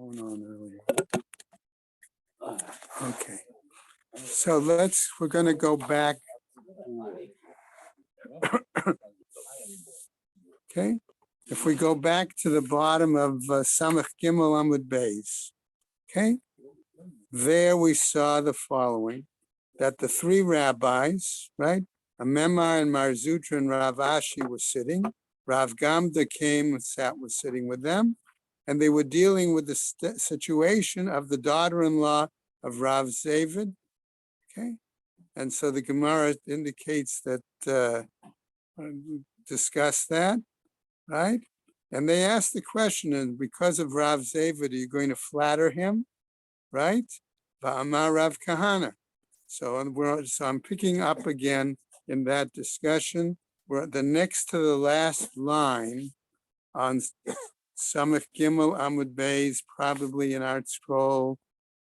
going on earlier. Okay. So we're going to go back. Okay. If we go back to the bottom of Samach Gimel Amud Beis, okay, there we saw the following, that the three rabbis, right, Amemar and Mar Zutra and Rav Ashi were sitting. Rav Gamda came and was sitting with them, and they were dealing with the situation of the daughter-in-law of Rav Zavid, okay? And so the Gemara indicates that, discuss that, right? And they asked the question, and because of Rav Zavid, are you going to flatter him, right? Va'amar Rav Kahana. So I'm picking up again in that discussion. We're the next to the last line on Samach Gimel Amud Beis, probably in Art Scroll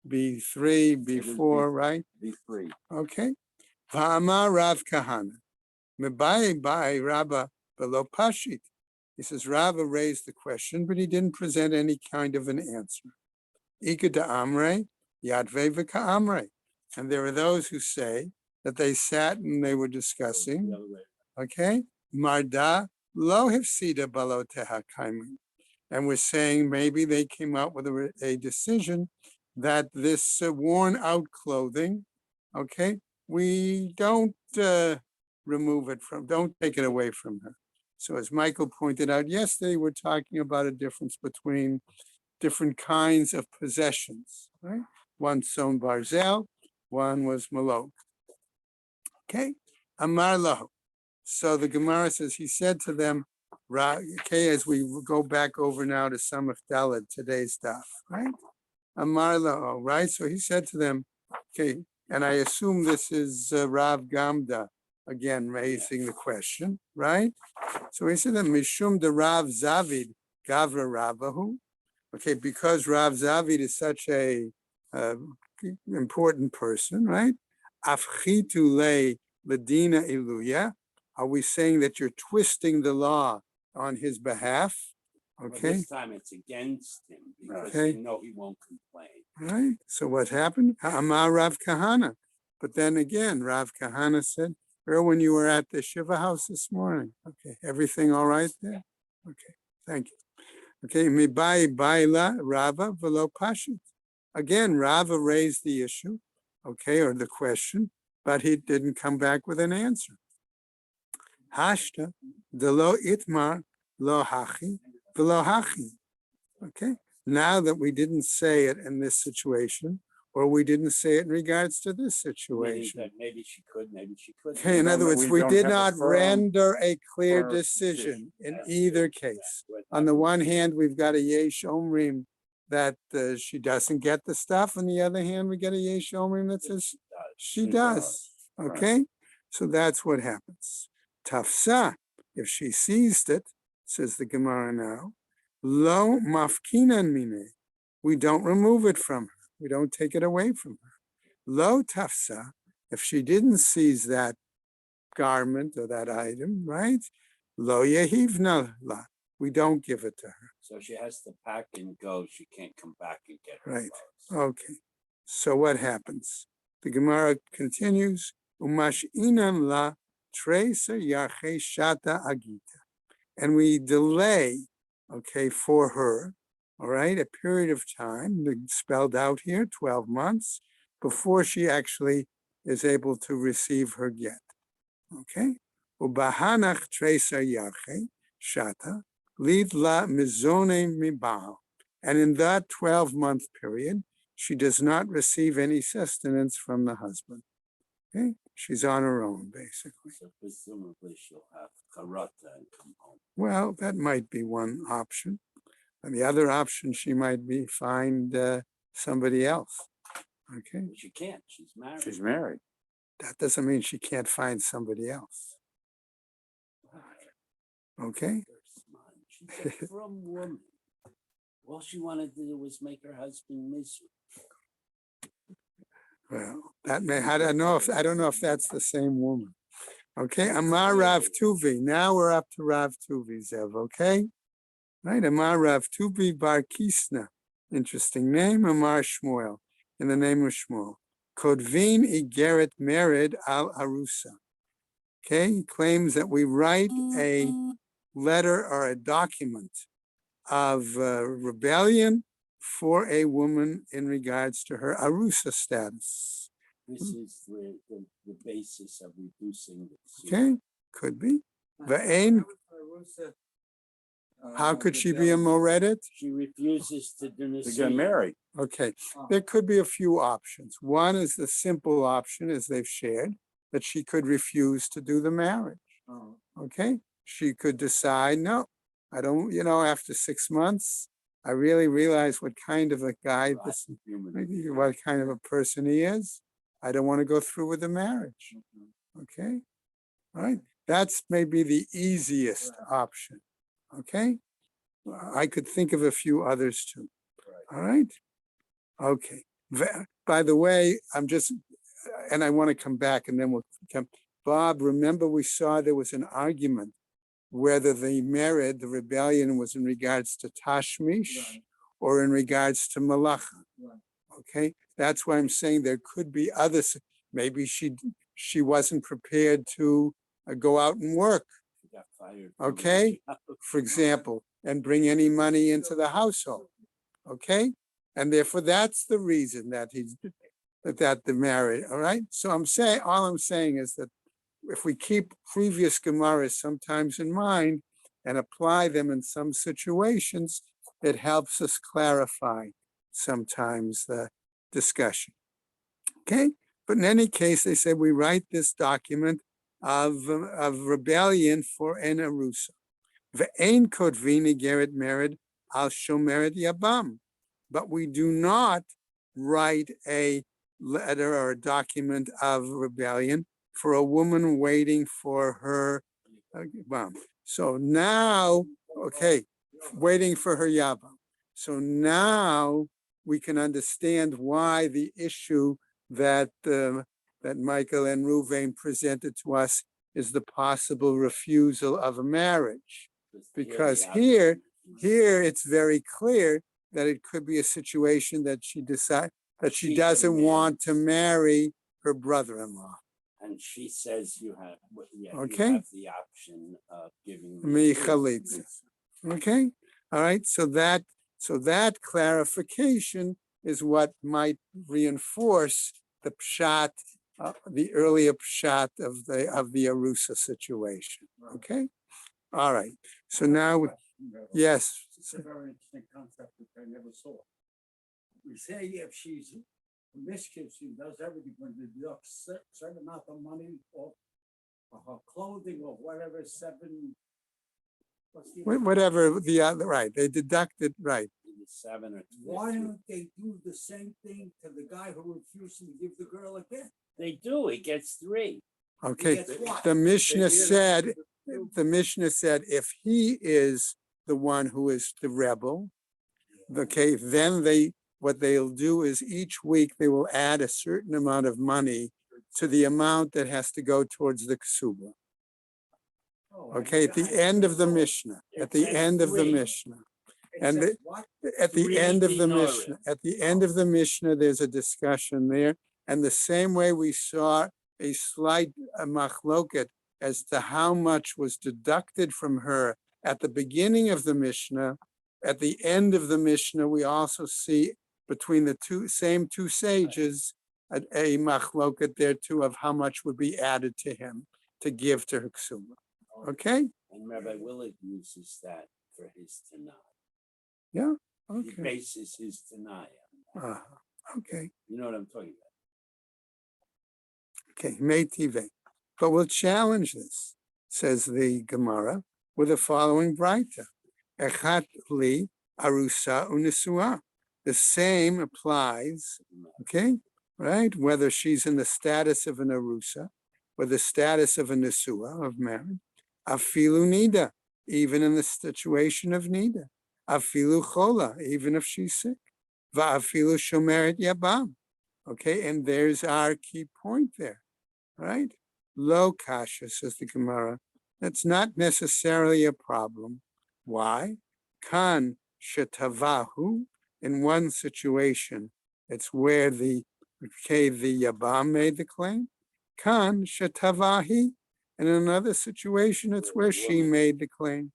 B3, B4, right? B3. Okay. Va'amar Rav Kahana. Mebai bai Rabba below Pashit. He says Rabba raised the question, but he didn't present any kind of an answer. Ika da Amre, Yadve v'ka Amre. And there are those who say that they sat and they were discussing. Okay, Marda lo hifsida balo teha kaimun. And we're saying maybe they came out with a decision that this worn out clothing, okay, we don't don't take it away from her. So as Michael pointed out yesterday, we're talking about a difference between different kinds of possessions, right? One sewn barzel, one was malok. Okay, Amar lahu. So the Gemara says, he said to them, okay, as we go back over now to Samach Daled, today's daf, right? Amar lahu, right? So he said to them, okay, and I assume this is Rav Gamda, again, raising the question, right? So he said that Mishum de Rav Zavid Gavra Ravahu, okay, because Rav Zavid is such a important person, right? Afchitu le ledina iluya. Are we saying that you're twisting the law on his behalf? Okay. Well, this time it's against him because you know he won't complain. Right. So what happened? Amar Rav Kahana. But then again, Rav Kahana said, when you were at the Shiva house this morning. Okay. Everything all right there? Okay. Thank you. Okay. Mibai baila Rava velo pashit. Again, Rava raised the issue, okay, or the question, but he didn't come back with an answer. Hashta de lo itmar lo hachi velo hachi. Okay. Now that we didn't say it in this situation, or we didn't say it in regards to this situation. Maybe she could, maybe she couldn't. Okay, in other words, we did not render a clear decision in either case. On the one hand, we've got a yesh omrim that she doesn't get the stuff. On the other hand, we get a yesh omrim that says she does. Okay, so that's what happens. Tafsa, if she seized it, says the Gemara now, lo mafkinan mine, we don't remove it from her. We don't take it away from her. Lo tafsa, if she didn't seize that garment or that item, right? Lo yehivna la, we don't give it to her. So she has to pack and go. She can't come back and get her right. clothes. Okay. So what happens? The Gemara continues, umash inam la tresa yache shata agita. And we delay, okay, for her, all right, a period of time, spelled out here, 12 months, before she actually is able to receive her get. Okay? Ubahanach tresa yache shata lid la mizone mibal. And in that 12-month period, she does not receive any sustenance from the husband. Okay? She's on her own, basically. So presumably she'll have karata and come home. Well, that might be one option. And the other option, she might find somebody else. Okay? But she can't. She's married. She's married. That doesn't mean she can't find somebody else. Okay? She's a from woman. All she wanted to do was make her husband miserable. Well, that may, I don't know if that's the same woman. Okay, Amar Rav Tuvi. Now we're up to Rav Tuvi, Zev, okay? Right, Amar Rav Tuvi Bar Kisna. Interesting name, Amar Shmuel, in the name of Shmuel. Kodvin Igeret Merid al Arusa. Okay, he claims that we write a letter or a document of rebellion for a woman in regards to her Arusa status. This is the basis of reducing this. Okay, could be. Va'ain, how could she be a moredet? She refuses to do To get married. Okay, there could be a few options. One is the simple option, as they've shared, that she could refuse to do the marriage. Okay, she could decide, no, I don't, after 6 months, I really realize what kind of a guy this, what kind of a person he is. I don't want to go through with the marriage. Okay, all right, that's maybe the easiest option. Okay, I could think of a few others too. All right. Okay. By the way, and I want to come back and then we'll come. Bob, remember we saw there was an argument whether the rebellion was in regards to Tashmish or in regards to Malacha. Okay. That's why I'm saying there could be others. Maybe she wasn't prepared to go out and work. She got fired. Okay. For example, and bring any money into the household. Okay. And therefore, that's the reason that the marriage. All right. So all I'm saying is that if we keep previous Gemaras sometimes in mind and apply them in some situations, it helps us clarify sometimes the discussion. Okay. But in any case, they say we write this document of rebellion for an Arusa. Ve'ein kotvini geret merid al shomeret yabam. But we do not write a letter or a document of rebellion for a woman waiting for her yabam. So now, okay, waiting for her yabam. So now we can understand why the issue that Michael and Ruvain presented to us is the possible refusal of a marriage. Because here it's very clear that it could be a situation that she decides that she doesn't want to marry her brother-in-law. And she says you have Okay. you have the option of giving Me chalitza. Okay. All right. So that clarification is what might reinforce the pshat, the earlier pshat of the Arusa situation. Okay. All right. So now, yes. It's a very interesting concept which I never saw. We say if she's promiscuous, she does everything, when they deduct certain amount of money or her clothing or whatever, Whatever the other, right? They deducted, right? 7 or 2. Why don't they do the same thing to the guy who refused to give the girl a gift? They do. He gets 3. Okay. Guess what? The Mishnah said if he is the one who is the rebel, okay, then what they'll do is each week they will add a certain amount of money to the amount that has to go towards the ksuba. Okay, at the end of the Mishnah, at the end of the Mishnah, and at the end of the Mishnah, there's a discussion there, and the same way we saw a slight machloket as to how much was deducted from her at the beginning of the Mishnah. At the end of the Mishnah, we also see between the same two sages a machloket there too of how much would be added to him to give to her ksuba. Okay. And Rabbi Willard uses that for his Tanai. Yeah. He Okay. bases his Tanai on that. Okay. You know what I'm talking about? Okay. Meitive. But we'll challenge this, says the Gemara, with the following braita. Echat li arusa unisua. The same applies, okay, right? Whether she's in the status of an arusa or the status of a nisua, of marriage. Afilu nida, even in the situation of nida. Afilu chola, even if she's sick. Va'afilu shomeret yabam. Okay, and there's our key point there, right? Lo kasha, says the Gemara. That's not necessarily a problem. Why? Kan shetavahu In one situation, it's where the Yabam made the claim. Kan shetavahi. And in another situation, it's where she made the claim.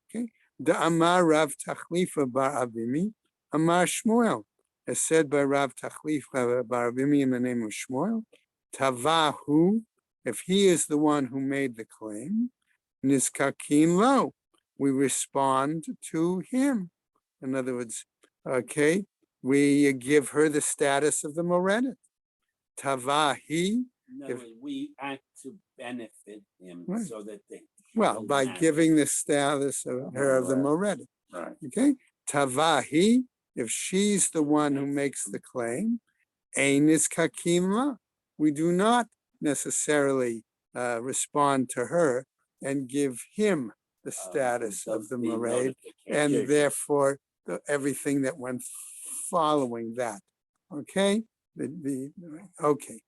Okay. The Amar Rav Tachlifa bar Avimi, Amar Shmuel, as said by Rav Tachlifa bar Avimi in the name of Shmuel, Tavahu, if he is the one who made the claim, Niskakin lo, we respond to him. In other words, okay, we give her the status of the Moredet. Tavahi, No, if- we act to benefit him Right. so that they. well, by giving the status of her of the Moredet. Right. Okay, Tavahi, if she's the one who makes the claim, Einis Kakimla, we do not necessarily respond to her and give him the status of the Mored, and therefore everything that went following that. Okay, okay,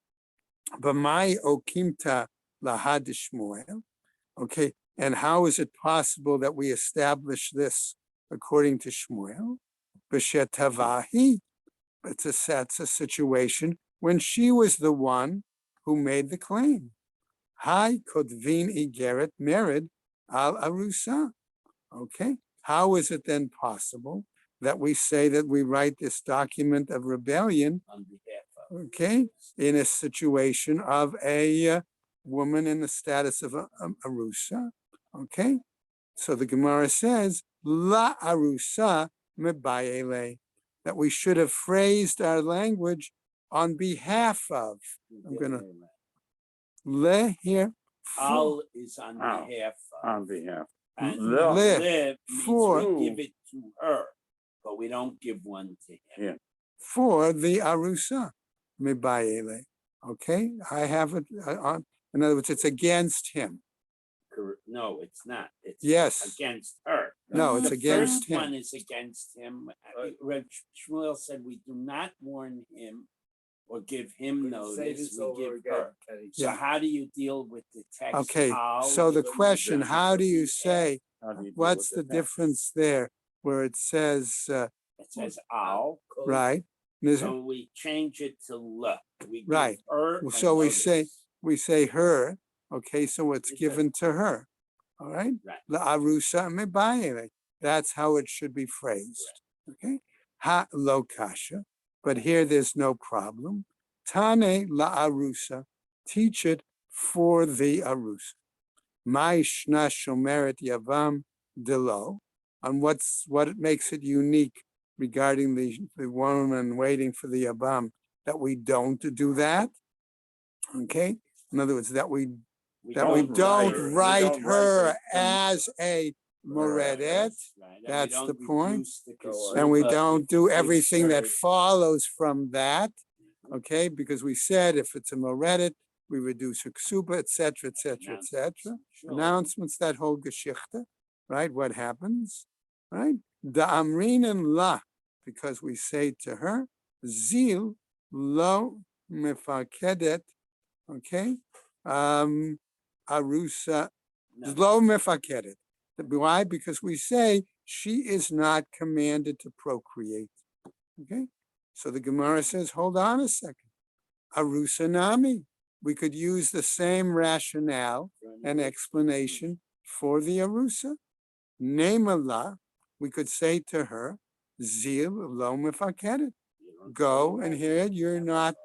but my Okimta Lahad Shmuel. Okay, and how is it possible that we establish this according to Shmuel? B'shetavahi. That's a situation when she was the one who made the claim. Hai kodvin igeret merid al arusa. Okay, how is it then possible that we say that we write this document of rebellion, On behalf of. okay, in a situation of a woman in the status of a arusa? Okay, so the Gemara says la arusa mebayele, that we should have phrased our language on behalf of. I'm gonna le here. Al is on Al. behalf of. On behalf. And Le. live means For. we give it to her, but we don't give one to him. Yeah. For the arusa mebayele. Okay, I have it on. In other words, it's against him. No, it's not. It's Yes. against her. No, it's The against first him. one is against him. Reb Shmuel said we do not warn him or give him notice, we give her. So Yeah. how do you deal with the text? Okay, Al so the with question, how do you behalf? say, How do you deal what's with the that? difference there where it says, It says al, right? And is it- so we change it to le. We give Right. her a So we say, notice. we say her, okay, so it's It's given to her, all right? Right. La arusa mebayele. That's how it should be phrased, okay? Ha lo kasha, but here there's no problem. Tane la arusa, teach it for the arusa. My shna shomeret yavam delo, on what it makes it unique regarding the woman waiting for the yavam, that we don't do that. Okay, in other words, that we don't write her as a moredet. That's the point. And we don't do everything that follows from that. Okay, because we said if it's a moredet, we reduce her ksuba, etc., etc., etc. Announcements, that whole geschichte, right? What happens, right? Da amrinen la, because we say to her, zil lo mefakedet, okay? Arusa, lo mefakedet. Why? Because we say she is not commanded to procreate, okay? So the Gemara says, hold on a second. Arusa nami. We could use the same rationale and explanation for the arusa. Name Allah, we could say to her, Zil lo mefakedet. Go and here you're not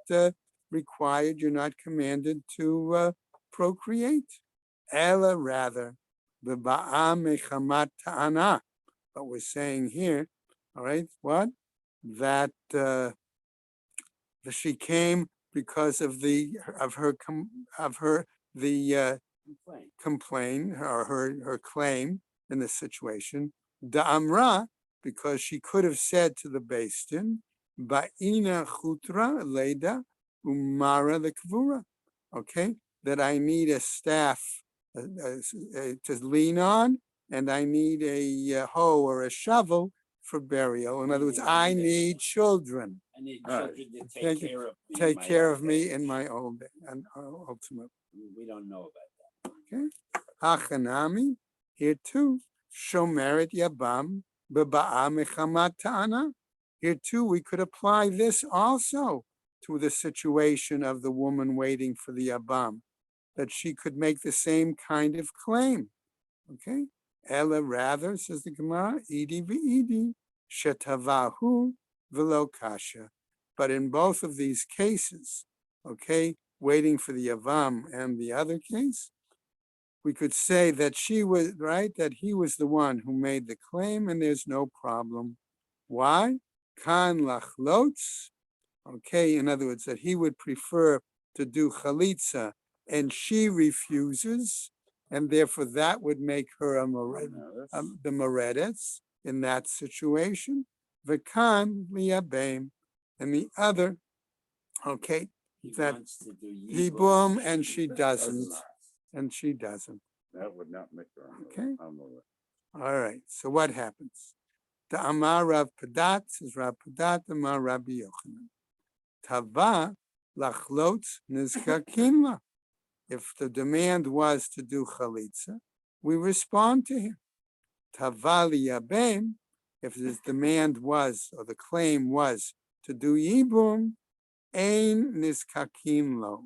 required, you're not commanded to procreate. Ella rather, the ba'am mechamat ta'ana. But we're saying here, all right, what? That she came because of her complaint or her claim in this situation. Da'amra, because she could have said to the Beis Din, Ba'ina chutra leda umara lekvura. Okay, that I need a staff to lean on, and I need a hoe or a shovel for burial. In other words, I need children. I need children to Take take care of me. In my old age, and ultimate. We don't know about that. Okay. Hachanami, here too. Shomeret yabam beba'a mechamat ta'ana. Here too, we could apply this also to the situation of the woman waiting for the Abam, that she could make the same kind of claim. Okay? Ella rather, says the Gemara, Idi v'idi, shetavahu v'lo kasha. But in both of these cases, okay, waiting for the Avam and the other case, we could say that she was right, that he was the one who made the claim, and there's no problem. Why? Kan lachlotz. Okay, in other words, that he would prefer to do chalitza, and she refuses, and therefore that would make her the moredetz in that situation. V'kan liyabem, and the other, okay, He that wants to do yibum, and she doesn't. And she doesn't. That would not make her. Okay. Amalek. All right. So what happens? The Amar Rav Padat says Rav Padat Amar Rabbi Yochanan. Tava lachlotz nizkakin la. If the demand was to do chalitza, we respond to him. Tava liyabem. If his demand was, or the claim was, to do yibum, ein nizkakin lo.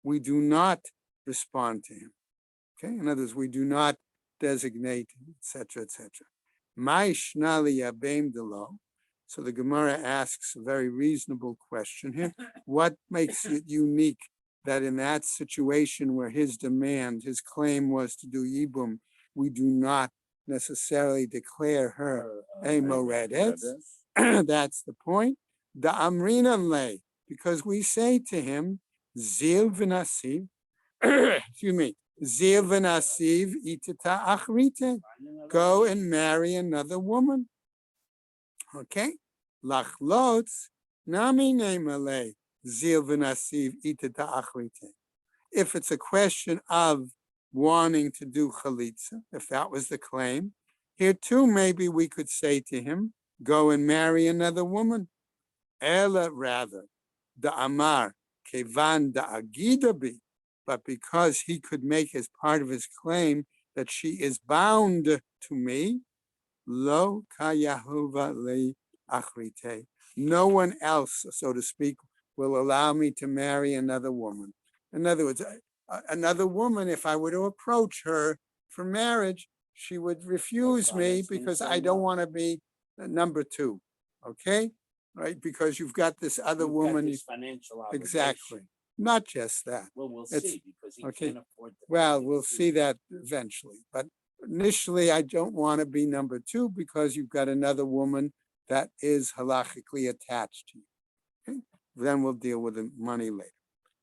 We do not respond to him. Okay, in other words, we do not designate, etc., etc. Ma'ishnali yabem delo. So the Gemara asks a very reasonable question here. What makes it unique that in that situation where his demand, his claim was to do yibum, we do not necessarily declare her a moredetz? That's the point. The amrina le, because we say to him, zil v'nasiv, excuse me, zil v'nasiv itita achrite, go and marry another woman. Okay? Lachlotz nami neimale zil v'nasiv itita achrite. If it's a question of wanting to do chalitza, if that was the claim, here too maybe we could say to him, go and marry another woman. Ella rather, the amar kevan da agidabi, but because he could make as part of his claim that she is bound to me, lo kayahuva le achrite. No one else, so to speak, will allow me to marry another woman. In other words, another woman, if I were to approach her for marriage, she would refuse me because I don't want to be number two. Okay? Right? Because you've got this other woman. This financial obligation. Exactly. Not just that. Well, we'll It's- see because he okay. can't afford to. Well, pay we'll the see fee. that eventually. But initially, I don't want to be number two because you've got another woman that is halachically attached to you. Okay? Then we'll deal with the money later.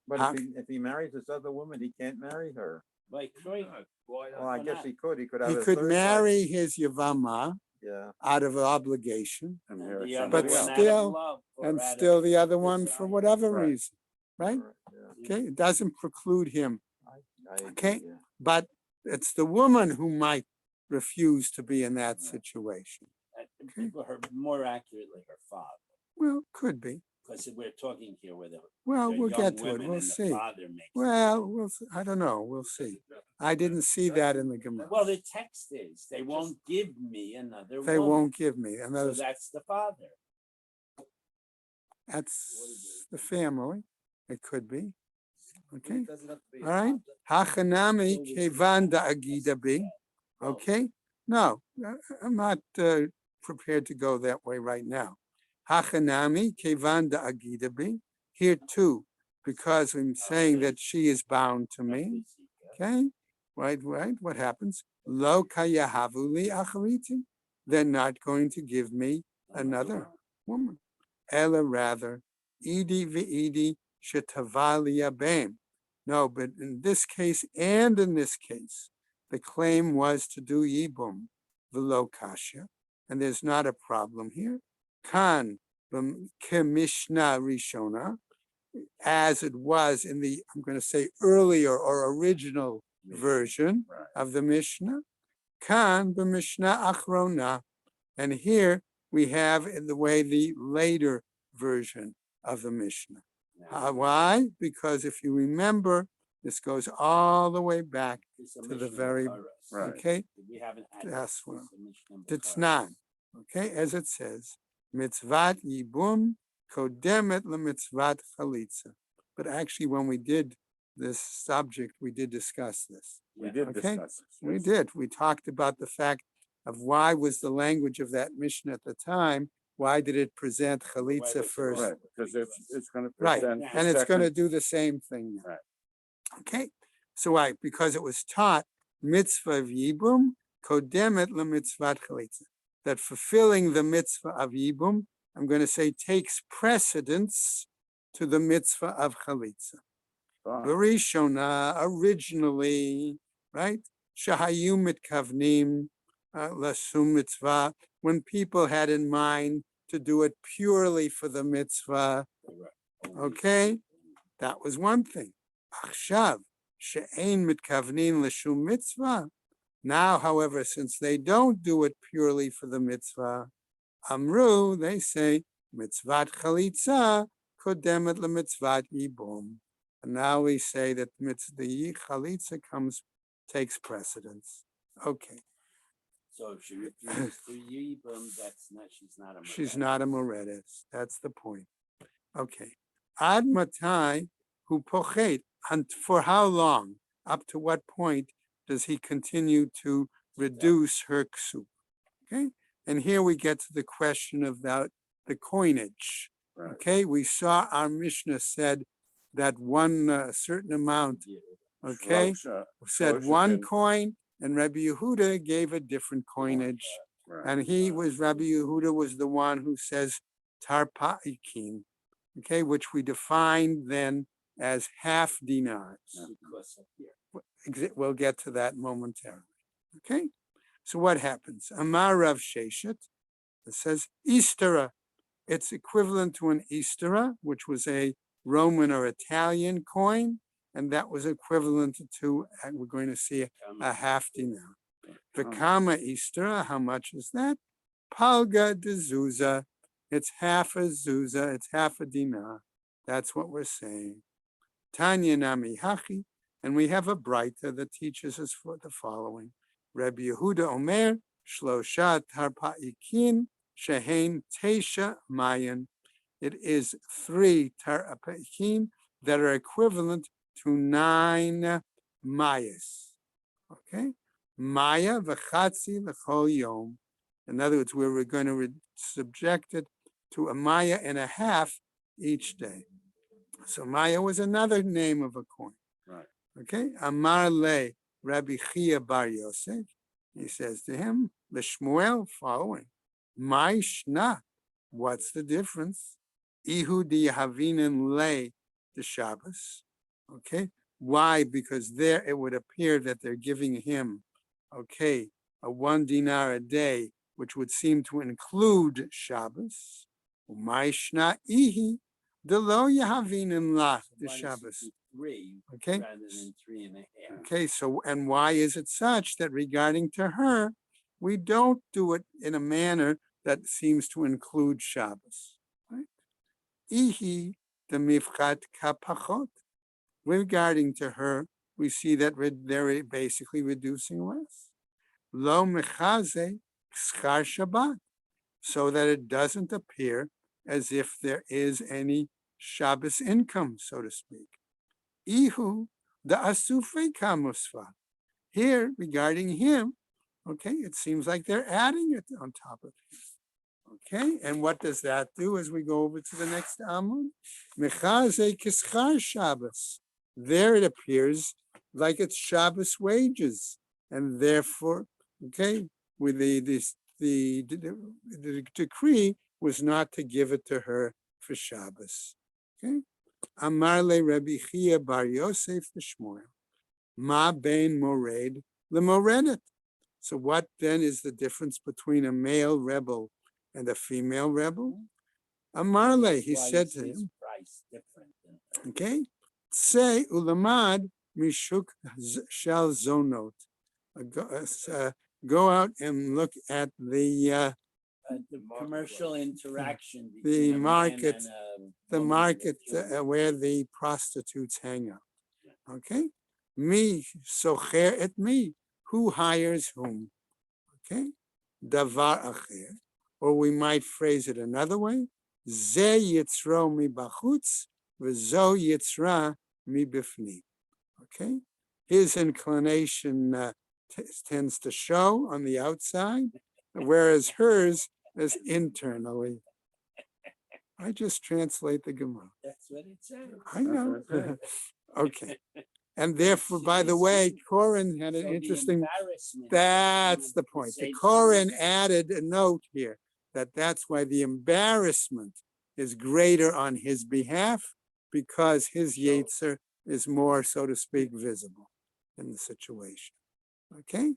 But How- if he marries this other woman, he can't marry her. Like, right? Well, I Why guess not? he could. He could have He a could third marry wife. his Yavama Yeah. out of obligation, And And inherit the other But one somebody out of still- love or and out of still the other one desire. for whatever Right. reason, right? Yeah. Okay, it doesn't preclude him, I agree, Okay. yeah. but it's the woman who might refuse to be in that situation. People, her more accurately, her father, Well, could be. because we're talking here with Well, they're we'll young get to it. women We'll and the see. father makes. Well, I don't know. We'll see. I didn't see that in the Gemara. Well, the text is they won't give me another. They woman. won't give me. And So that's the father. that's the family. It could be. Okay. It doesn't have to be a All right. father. Hachanami kevan da agida bi. Okay. No, I'm not prepared to go that way right now. Hachanami kevan da agida bi. Here too, because I'm saying that she is bound to me. Okay. Right. What happens? Lo kayahavuli achariti. They're not going to give me another woman. Ella rather, idi v'idi shetavali yabem. No, but in this case and in this case, the claim was to do yibum, v'lo kasha, and there's not a problem here. Kan kemishna rishona, as it was in the, I'm going to say earlier or original version Right. of the Mishnah. Kan b'mishnah achrona, and here we have in the way the later version of the Mishnah. Why? Because if you remember, this goes all the way back to the very, Right. okay, We haven't had. That's this one. Mishnah it's B'Kara. not, okay, as it says, mitzvat yibum kodemet lemitzvat chalitza. But actually, when we did this subject, we did discuss this. We did Okay. discuss this. We yes. did. We talked about the fact of why was the language of that mission at the time. Why did it present chalitza was it first? Right, because it's gonna Right, present. the and it's going to second- do the same thing now. Right. Okay, so why? Because it was taught mitzvah of yibum kodemet lemitzvat chalitza. That fulfilling the mitzvah of yibum, I'm going to say, takes precedence to the mitzvah of chalitza. Ah, Barishona, originally, right? Shahayu mitkavnim lasum mitzvah. When people had in mind to do it purely for the mitzvah, okay, that was one thing. Achshav she'ein mitkavnin l'shum mitzvah. Now, however, since they don't do it purely for the mitzvah, amru, they say mitzvat chalitza kodemet lemitzvat yibum. And now we say that the chalitza takes precedence. Okay, So if she refused to Yibum, she's not a. she's not a moredes. That's the point. Okay, ad matai hu pochet. And for how long? Up to what point does he continue to reduce her ksub? Okay, and here we get to the question about the coinage. right. Okay, we saw our Mishnah said that one certain amount, okay, Shlosha, said Shlosha one bin- coin, and Rabbi Yehuda gave a different coinage. right. And Rabbi Yehuda was the one who says tarpa'ikin, okay, which we defined then as half dinars. Because of here. We'll get to that momentarily. Okay, so what happens? Amar Rav Sheshet, it says Eastera. It's equivalent to an Eastera, which was a Roman or Italian coin, and that was equivalent to, we're going to see, a half dinar. Vikama Eastera, how much is that? Palga de Zuza. It's half a Zuza, it's half a dinar. That's what we're saying. Tanya Nami Hachi, and we have a Braita that teaches us for the following. Rabbi Yehuda Omer, Shlosha Tarpa'ikin, Shehein Tesha Mayan. It is 3 Tarpa'ikin that are equivalent to 9 Mayas. Okay? Maya v'chatzi l'chol yom. In other words, we were going to subject it to a Maya and a half each day. So Maya was another name of a coin. Right. Okay. Amar le Rabbi Chia bar Yosef. He says to him, L'Shmuel, following. My shna. What's the difference? Ihu di havinin le the Shabbos. Okay. Why? Because there it would appear that they're giving him, okay, a 1 dinar a day, which would seem to include Shabbos. My shna ihi. The lo yahavinin lach the Why does he Shabbos. do 3 Okay. rather than 3.5? Okay. So, and why is it such that regarding to her, we don't do it in a manner that seems to include Shabbos? Right? Ihi the mifchat kapachot. Regarding to her, we see that they're basically reducing less. Lo mechaze schar Shabbat, so that it doesn't appear as if there is any Shabbos income, so to speak. Ihu the asufei kamusva. Here, regarding him, okay, it seems like they're adding it on top of him. Okay, and what does that do as we go over to the next Amud? Mechaze kischar Shabbos. There it appears like it's Shabbos wages, and therefore, okay, with the decree was not to give it to her for Shabbos. Okay, Amar le Rabbi Chia bar Yosef l'Shmuel, ma bein mored lemoredet. So what then is the difference between a male rebel and a female rebel? Amar le, he Why said is to his him, price different than her? okay, say ulamad mishuk shal zonot. Go out and look at the Commercial interaction the between a man market- and a the woman market with you. where the prostitutes hang out. Okay, me socher et me. Who hires whom? Okay, davar acher. Or we might phrase it another way. Ze yitzro mi bachutz, v'zo yitzra mi bifni. Okay? His inclination tends to show on the outside, whereas hers is internally. I just translate the Gemara. That's what it says. I know. That's it. Okay. And therefore, by the way, Corin had an So the interesting, embarrassment that's of the point. The conversation Corin is- added a note here that that's why the embarrassment is greater on his behalf because his Yetzer is more, so to speak, visible in the situation. Okay?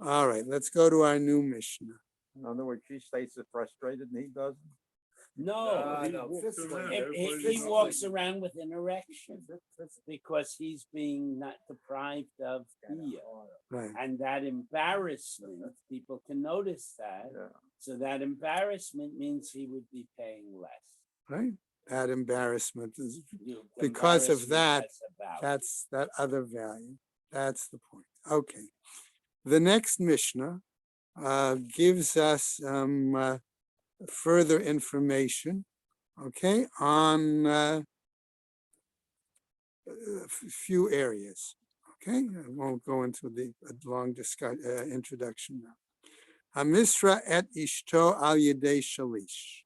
All right, let's go to our new Mishnah. In other words, she states it frustrated and he doesn't. No, no, he, fits around. he walks around with an erection because he's being not deprived of fear. Right. And that embarrassment, people can notice that. Yeah. So that embarrassment means he would be paying less. Right? That embarrassment is You- because of embarrassment that, has a value. that's that other value. That's the point. Okay. The next Mishnah gives us further information, okay, on a few areas. Okay, I won't go into the long introduction now. Hamisra et ishto al yedei shalish.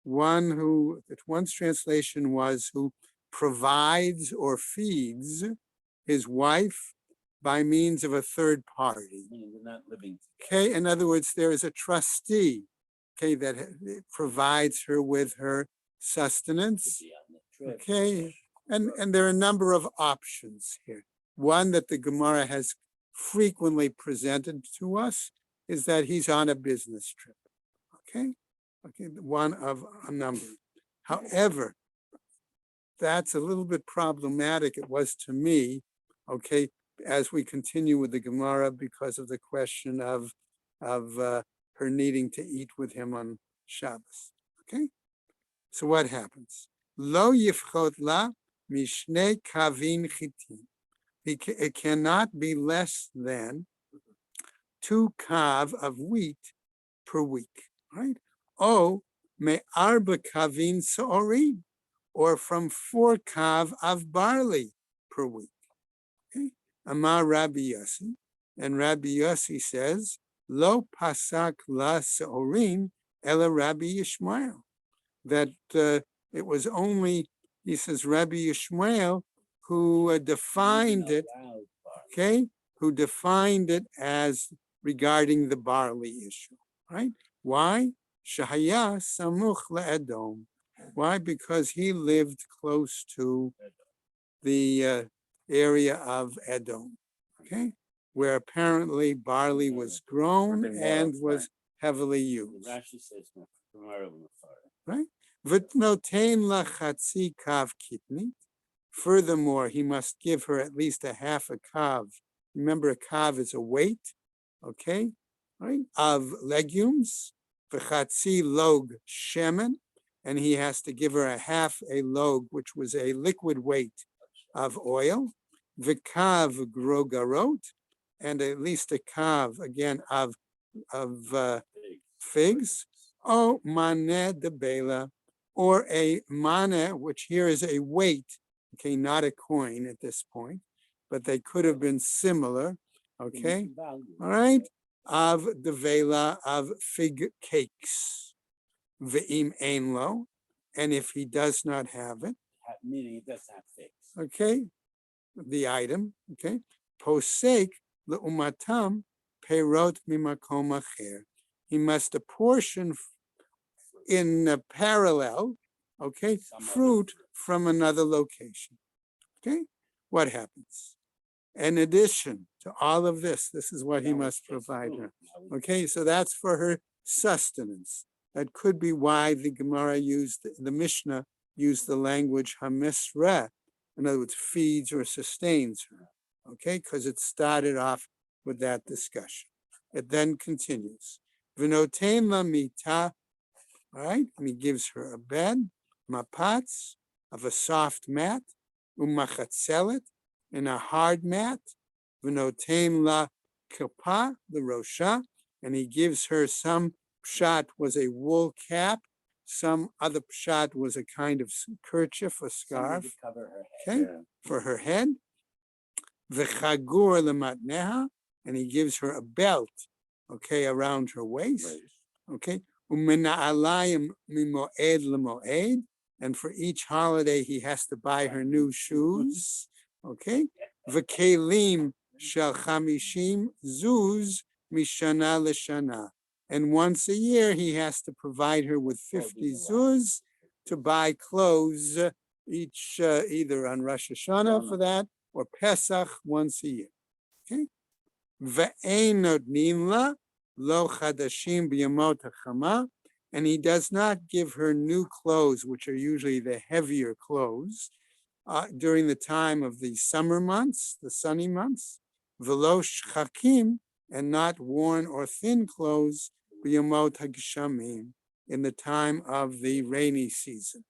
One who, one's translation was who provides or feeds his wife by means of a third party. Meaning they're not living Okay, in other words, there is a trustee, okay, that provides her with her sustenance. together on the trip. Okay, and there are a number of options here. One that the Gemara has frequently presented to us is that he's on a business trip. Okay, one of a number. However, that's a little bit problematic. It was to me, okay, as we continue with the Gemara because of the question of her needing to eat with him on Shabbos. Okay, so what happens? Lo yifchot la mishnei kavin chitin. It cannot be less than 2 kav of wheat per week, right? Oh, me arba kavin so'orim, or from 4 kav of barley per week. Okay, Amar Rabbi Yossi, and Rabbi Yossi says, Lo pasak la se'orim ela Rabbi Yishmael, that it was only, he says, Rabbi Yishmael who defined it, Allowed bar. okay, who defined it as regarding the barley issue, right? Why? Shahaya samuch le'edom. Why? Because he lived close to the area of Edom, okay, where apparently barley was grown and was heavily used, Rashi says no, tomorrow in the fire. right? V'tnotein la chatzi kav kitnit. Furthermore, he must give her at least a half a kav. Remember, a kav is a weight, okay, right, of legumes. V'chatzi log shemen, and he has to give her a half a log, which was a liquid weight of oil. V'kav grogarot, and at least a kav again of figs. O maneh de bela, or a maneh, which here is a weight, okay, not a coin at this point, but they could have been similar, okay, Value. all right, of the vela of fig cakes. Ve'im ein lo, and if he does not have it, Meaning it does have fix. okay, the item, okay, posek leumatam perot mimakom acher. He must apportion in parallel, okay, Some other fruit from another location. Okay, what happens? In addition to all of this, this is what he Now must it's just provide food. her. Now we- Okay, so that's for her sustenance. That could be why the Gemara used, the Mishnah used the language hamisra, in other words, feeds or sustains her. Okay, because it started off with that discussion. It then continues. V'notein la mita, all right, and he gives her a bed, mapats, of a soft mat, umachatzelet, and a hard mat, v'notein la kippah, the rosha, and he gives her some pshat was a wool cap. Some other pshat was a kind of kerchief or Something scarf, to cover her head. okay, for her head. V'chagur lematneha, and he gives her a belt, okay, around her waist, okay. U'mina'alayim mimoed lemoed, and for each holiday he has to buy her new shoes, okay. V'kelim shel chamishim zuz mishana l'shana, and once a year he has to provide her with 50 zuz to buy clothes each either on Rosh Hashanah for that or Pesach once a year. Okay. Ve'ein notnin la lo chadashim b'yamot hachama, and he does not give her new clothes, which are usually the heavier clothes, during the time of the summer months, the sunny months. V'lo shchakim, and not worn or thin clothes b'yamot hagshamim, in the time of the rainy season.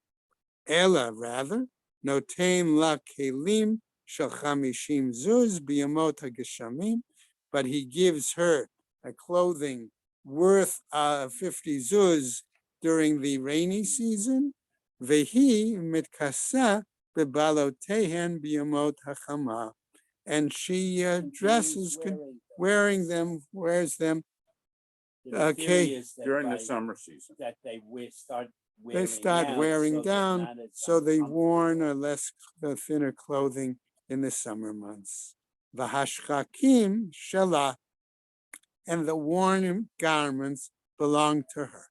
Ella, rather, notain la kelim shel chamishim zuz b'yamot hageshamim, but he gives her a clothing worth 50 zuz during the rainy season. Vehi mitkasa bebalotehen b'yamot hachama, and she dresses, wears them. The theory is that During the by- summer season. that they start They wearing start out, wearing so they're down, not as so they worn uncomfortable. or less thinner clothing in the summer months. V'hashchakim shela, and the worn garments belong to her.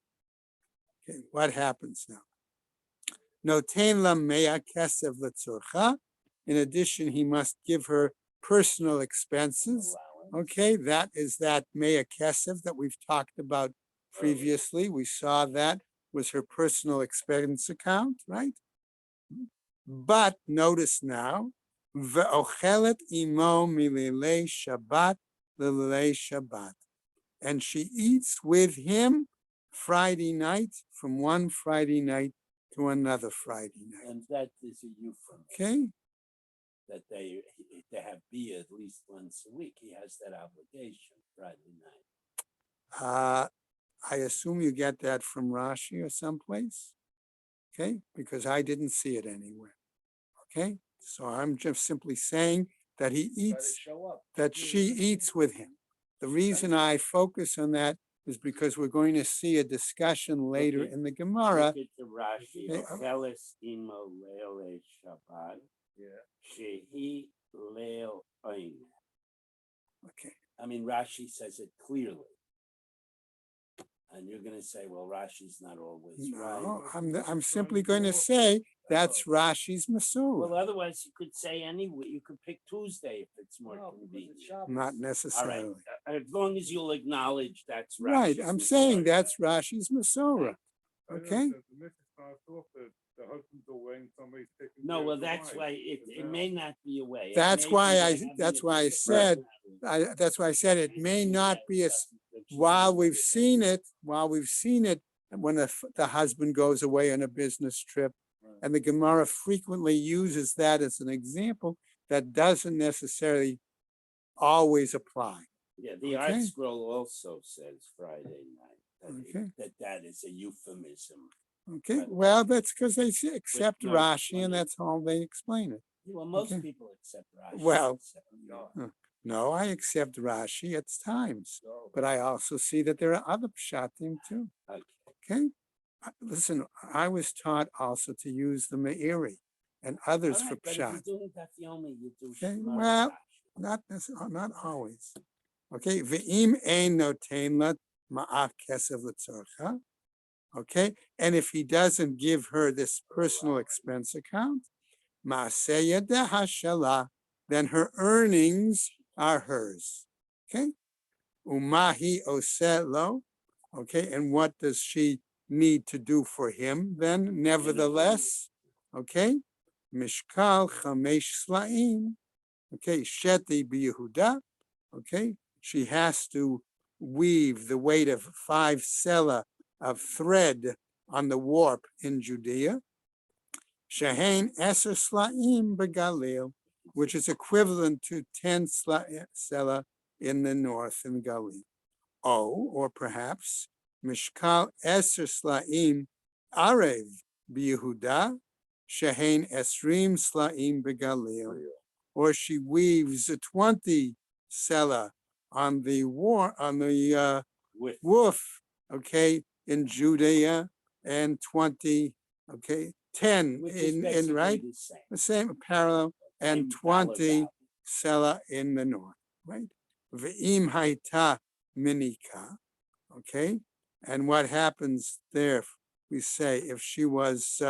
Okay, what happens now? Notain la mea kesev letzorcha. In addition, he must give her personal expenses. Okay, that is that mea kesev that we've talked about previously. We saw that was her personal expense account, right? But notice now, ve'ochelet imo mililei Shabbat lililei Shabbat, and she eats with him Friday night, from one Friday night to another Friday night. And that is a euphemism, Okay, that they have beer at least once a week. He has that obligation Friday night. I assume you get that from Rashi or someplace. Okay, because I didn't see it anywhere. Okay, so I'm just simply saying that he eats, that she eats with him. The reason I focus on that is because we're going to see a discussion later in the Gemara. Look at the Rashi. Okay. Ocheles imo leil Shabbat. Shehi leil ein. Okay, I mean, Rashi says it clearly. And you're going to say, well, Rashi's not always right. no, I'm simply going to say that's Rashi's Well, Masur, otherwise you could say anyway. You could pick Tuesday if it's more convenient. not All right, necessarily. as long as you'll acknowledge that's Rashi's Right, I'm Masur. saying that's Rashi's Masorah. Okay, No, well, that's why it may not be a way. It That's may why be I- having that's a why I different said- that's why I said it may not be a, while we've seen it, when the husband goes away on a business trip, and the Gemara frequently uses that as an example, that doesn't necessarily always apply. Yeah, the art Okay. scroll also says Friday night. Okay. That is a euphemism. Okay, well, that's because they accept no Rashi, and money. that's how they explain it. Well, most Okay. people accept Rashi. Well, except me. No, I accept Rashi at times, but I also see that there are other pshatim too. Okay. Okay, listen, I was taught also to use the Meiri and others All for right, but if you're pshat. doing Daf Yomi, you do Okay, Shema well, Rashi. not always. Okay, ve'im ein notein la ma'at kesev letzorcha. Okay, and if he doesn't give her this personal expense account, ma'aseh yadeha shala, then her earnings are hers. Okay, umahi oseh lo. Okay, and what does she need to do for him then? Nevertheless, okay, mishkal chamesh slaim. Okay, sheti b'Yehuda. Okay, she has to weave the weight of 5 sela of thread on the warp in Judea. Shehain eser slaim begalil, which is equivalent to 10 sela in the north in Galilee. Oh, or perhaps Mishkal Eser Slaim Arev B'Yehuda, Shehen Esrim Slaim Begalil. Or she weaves a 20 sela on the woof, okay, in Judea, and 20, okay, 10 Which is in basically right, the same. the same parallel, and Same dollar 20 value. sela in the north, right? Ve'im haita minika, okay, and what happens there? We say if she was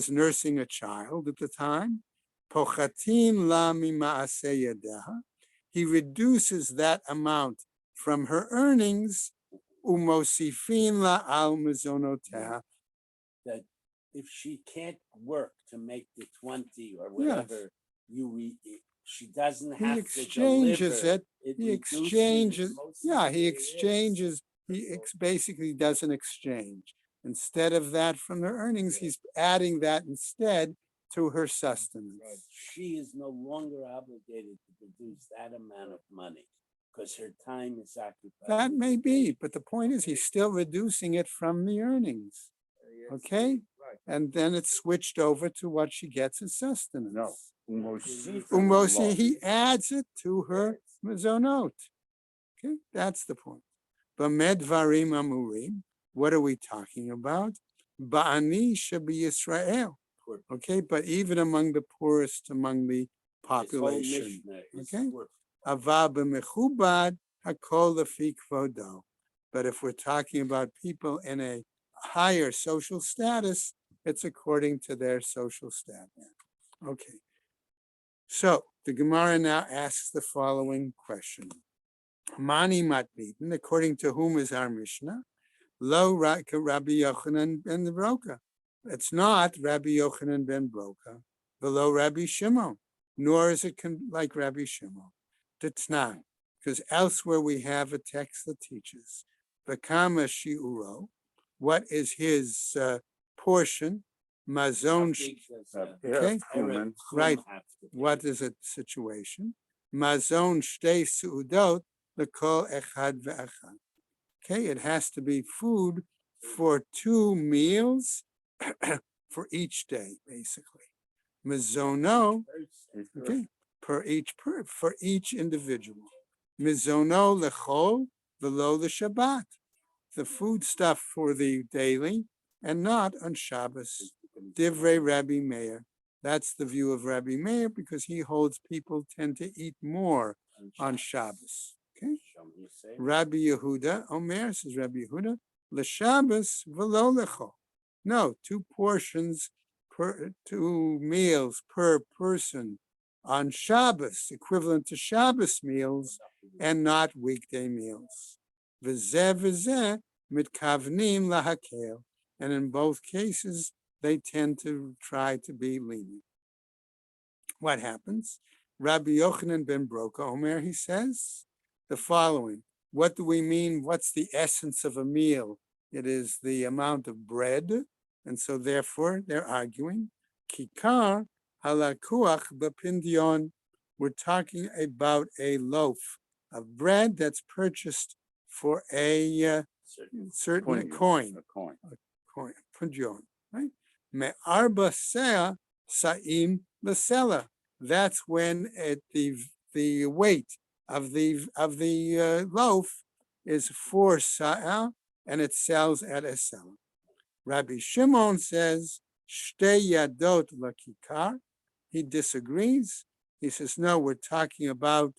nursing a child at the time, pochatin la mima'aseh yadeha, he reduces that amount from her earnings, umosifin la al mizonoteha. That if she can't work to make the 20 or Yes. whatever she doesn't He have exchanges to deliver, it. it He reduces exchanges. most Yeah, of he it. exchanges. Basically does an exchange. Instead of that from her earnings, he's adding that instead to her sustenance. She is no longer obligated to produce that amount of money because her time is occupied. That may be, but the point is he's still reducing it from the earnings. Okay? And then it's switched over to what she gets as sustenance. No. Umosif. Umosi, he adds it to her mizonot. Okay, that's the point. B'med varim amurim, what are we talking about? Ba'ani shabi Yisrael. Okay, but even among the poorest among the population. Okay, ava b'mechubad hakol lefi kvodo. But if we're talking about people in a higher social status, it's according to their social status. Okay. So the Gemara now asks the following question. Mani matnitin, according to whom is our Mishnah? Lo Rabbi Yochanan ben Broka. It's not Rabbi Yochanan ben Broka, below Rabbi Shimon, nor is it like Rabbi Shimon. T'tnan, because elsewhere we have a text that teaches V'kama shi'uro, what is his portion? Mazon. Okay, right. What is the situation? Mazon shtei su'udot l'kol echad ve'echad. Okay, it has to be food for 2 meals for each day, basically. Mizono, okay, for each individual. Mizono lechol v'lo l'Shabbat. The food stuff for the daily and not on Shabbos. Divrei Rabbi Meir. That's the view of Rabbi Meir because he holds people tend to eat more on Shabbos. Okay. Rabbi Yehuda, Omer says Rabbi Yehuda, l'Shabbos v'lo lechol. No, 2 portions per 2 meals per person on Shabbos, equivalent to Shabbos meals, and not weekday meals. V'zeh v'zeh mitkavnim lahakel, and in both cases they tend to try to be lenient. What happens? Rabbi Yochanan ben Broka, Omer, he says the following. What do we mean? What's the essence of a meal? It is the amount of bread, and so therefore they're arguing. Kikar halakuach b'pindion. We're talking about a loaf of bread that's purchased for a certain coin. Pindion, right? Me'arba seah sa'im l'sela. That's when the weight of the loaf is 4 sa'ah, and it sells at a selah. Rabbi Shimon says, Shtei yadot lakikar. He disagrees. He says, no, we're talking about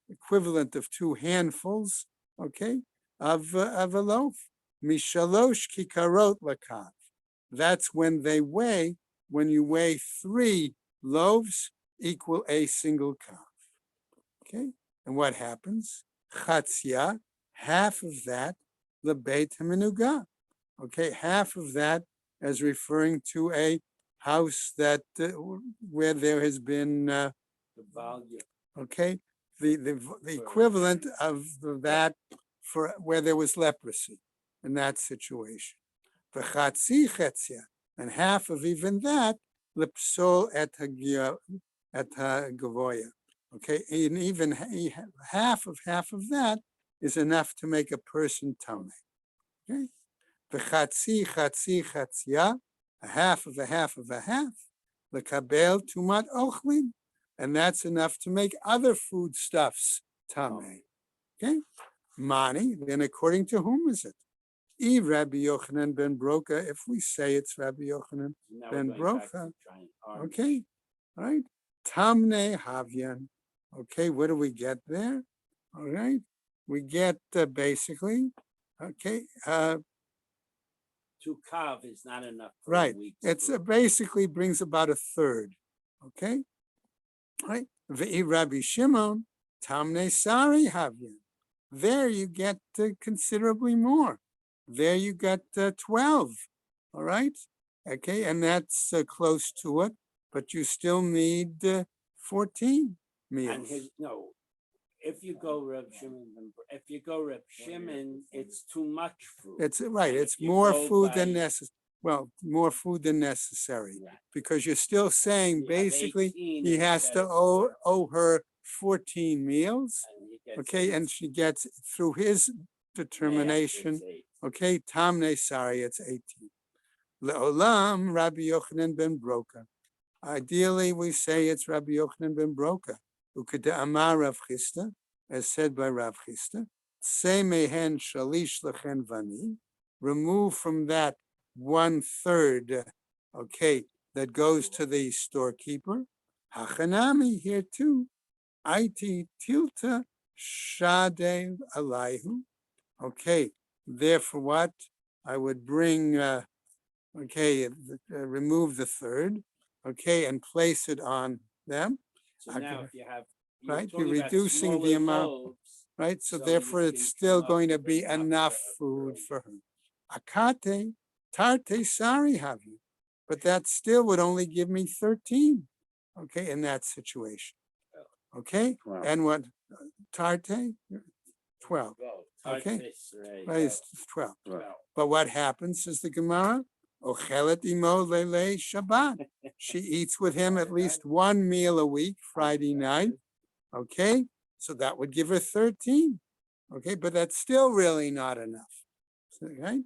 equivalent of 2 handfuls, okay, of a loaf. Mishalosh kikarot lakav. That's when you weigh 3 loaves equal a single calf. Okay, and what happens? Chatzia, half of that, lebeit hamenuga. Okay, half of that as referring to a house that where there has been the volume. Okay, the equivalent of that for where there was leprosy in that situation. V'chatzi chetzia, and half of even that, lepsol et hagavoya. Okay, and even half of that is enough to make a person tameh. Okay? V'chatzi, chatzi, chatzia, a half of a half of a half, l'kabel tumat ochlin, and that's enough to make other foodstuffs tameh. Okay? Mani, then according to whom is it? Rabbi Yochanan ben Broka, if we say it's Rabbi Yochanan Now ben we're going back Broka, to trying to argue. okay, all right. Tamne Havyan. Okay, what do we get there? All right, we get basically, okay, Two kav is not enough for right. a week's It's food. basically brings about a third. Okay, right. Ve'i Rabbi Shimon, Tamne Sari Havyan. There you get considerably more. There you got 12. All right. Okay, and that's close to it, but you still need 14 meals. And his no, if you go Reb Shimon, it's too much food. It's right. And It's if you more go food than by- necessary. Well, more food than necessary, Right. because you're still saying You have basically 18 he has to instead of owe her 14 meals. and he gets Okay, and she gets through his determination. Okay, Tamne Sari, it's 18. Le'olam Rabbi Yochanan ben Broka. Ideally, we say it's Rabbi Yochanan ben Broka. Ukeda Amar Rav Chisda, as said by Rav Chisda, Se mehen shalish lechen vani, remove from that 1/3, okay, that goes to the storekeeper. Hachanami, here too. Aiti tilta shade alayhu. Okay, therefore what? I would bring, remove the third, okay, and place it on them, So Okay. now if you have right? talking You're about reducing the smaller amount, loaves, right? So so therefore, you it's can still come up going to with be enough food for her. Akate, tarte, sari have you, but that still would only give me 13, okay, in that situation. Okay, Wow. and what, tarte? 12, Well, Okay. tartis, right, right, it's 12. Right. But what happens, says the Gemara? Ochelet imo lele Shabbat. She eats with him at least one meal a week, Friday night. Okay, so that would give her 13. Okay, but that's still really not enough. Right?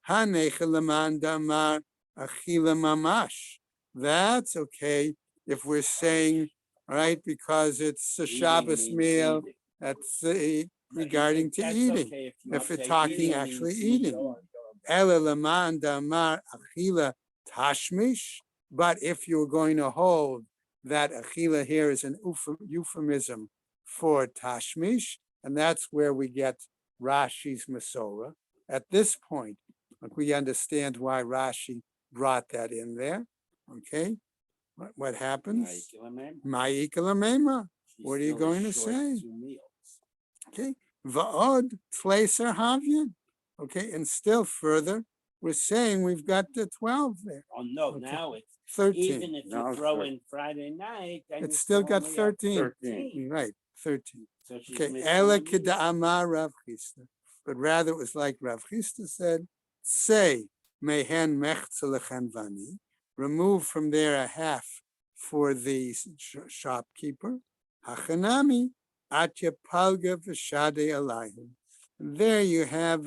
Hanecha leman damar achila mamash. That's okay if we're saying, all right, because it's a eating Shabbos means meal, eating. that's No, regarding to that's eating. okay If you we're say talking eating actually means eating. Ela leman damar achila tashmish. But if you're going to hold that achila here is an euphemism for tashmish, and that's where we get Rashi's Masorah. At this point, we understand why Rashi brought that in there. Okay, what happens? Ma'ika lamema. What are you going to say? Okay, va'od tleiser havyan. Okay, and still further, we're saying we've got the 12 there. Oh, no, Okay. now it's 13. even if Now you it's throw 13. in Friday night, then It's you still got only have 13. 13. Right, 13. So she's Okay, missing Ela a meal. Amar Rav Chisda. But rather it was like Rav Chisda said, say, mehen mechzelechan vani, remove from there a half for the shopkeeper. Hachanami, atya palga v'shade alayhim. And there you have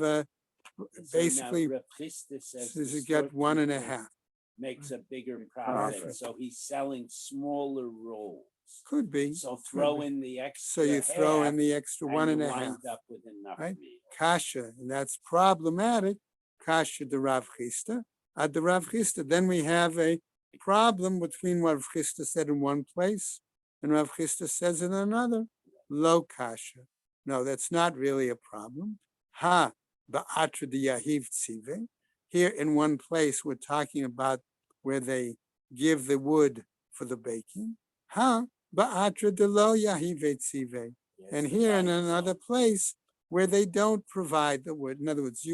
So basically, now Reb Chisda says says the you get 1.5. storekeeper makes a bigger profit, Profit. so he's selling smaller rolls. Could be. So throw be. in the So extra you throw in half, the extra and one you and a half. wind up with enough right? meal. Kasha, and that's problematic. Kasha the Rav Chisda. At the Rav Chisda, then we have a problem between what Rav Chisda said in one place and Rav Chisda says in another. Lo kasha. No, that's not really a problem. Ha, ba'atra de yahiv tzive. Here in one place, we're talking about where they give the wood for the baking. Ha, ba'atra de lo yahiv tzive. Yes, And the here in bite another size. place where they don't provide the wood. In other words,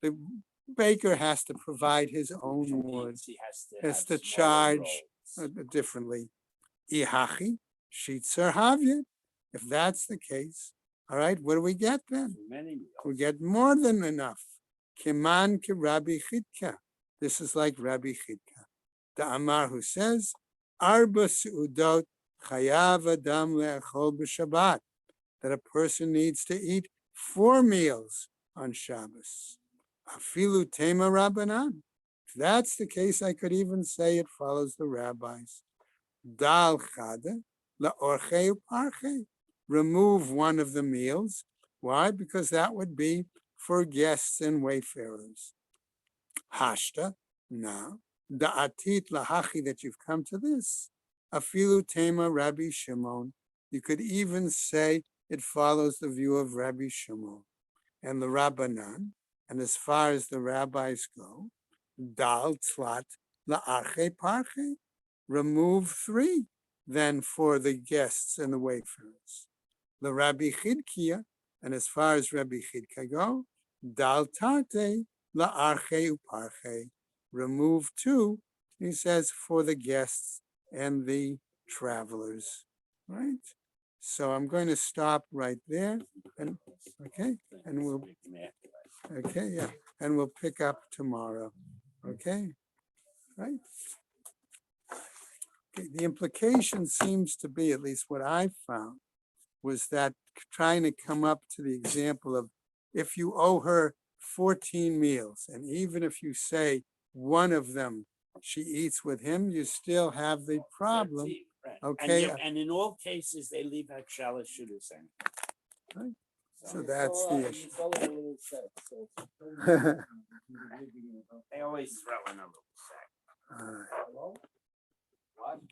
the baker has to provide his own Which wood, means he has have to smaller charge rolls. differently. Ihachi, shitzer havya. If that's the case, all right, what do we get then? Too many meals. We get more than enough. Kiman ki Rabbi Chidka. This is like Rabbi Chidka, the Amar who says, Arba seudot chayav adam le'echol b'Shabbat, that a person needs to eat 4 meals on Shabbos. Afilu tema rabbanan. If that's the case, I could even say it follows the rabbis. Dal chada laorche uparche. Remove one of the meals. Why? Because that would be for guests and wayfarers. Hashta, now, da'atit lahachi, that you've come to this. Afilu tema Rabbi Shimon. You could even say it follows the view of Rabbi Shimon and the Rabbanan. And as far as the rabbis go, dal tzlat la'arche parche. Remove 3 then for the guests and the wayfarers. The Rabbi Chidkiah, and as far as Rabbi Chidkiah go, dal tarte la'arche uparche. Remove 2, he says, for the guests and the travelers. Right? So I'm going to stop right there. And okay, and we'll and we'll pick up tomorrow. Okay, right? Okay, the implication seems to be, at least what I found, was that trying to come up to the example of if you owe her 14 meals, and even if you say one of them she eats with him, you still have the problem. Right. Okay. And in all cases, they leave out shalosh shudas in. Right. So that's the issue. They always throw in a little sack. All right.